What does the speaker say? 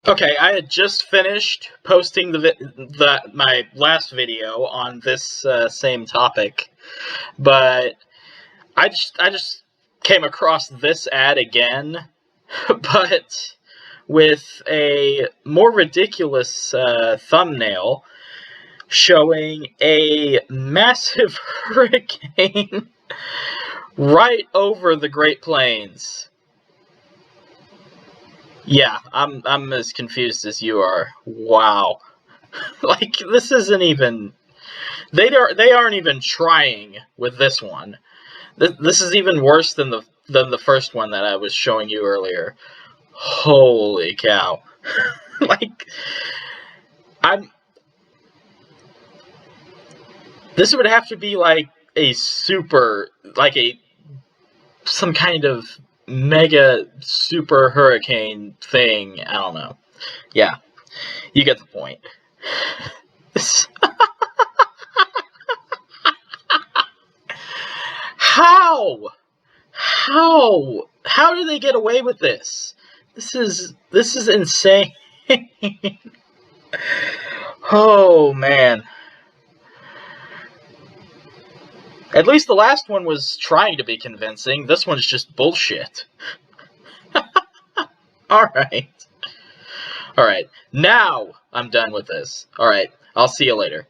Okay, I had just finished posting my last video on this same topic, but I just came across this ad again, but with a more ridiculous thumbnail showing a massive hurricane right over the Great Plains. Yeah, I'm as confused as you are. Wow. Like, this isn't even... They aren't even trying with this one. This is even worse than the first one that I was showing you earlier. Holy cow. Like, I'm... This would have to be like a super... Like some kind of mega super hurricane thing. I don't know. Yeah, you get the point. How? How do they get away with this? This is insane. Oh man. At least the last one was trying to be convincing. This one's just bullshit. Alright. Alright. Now I'm done with this. Alright. I'll see you later.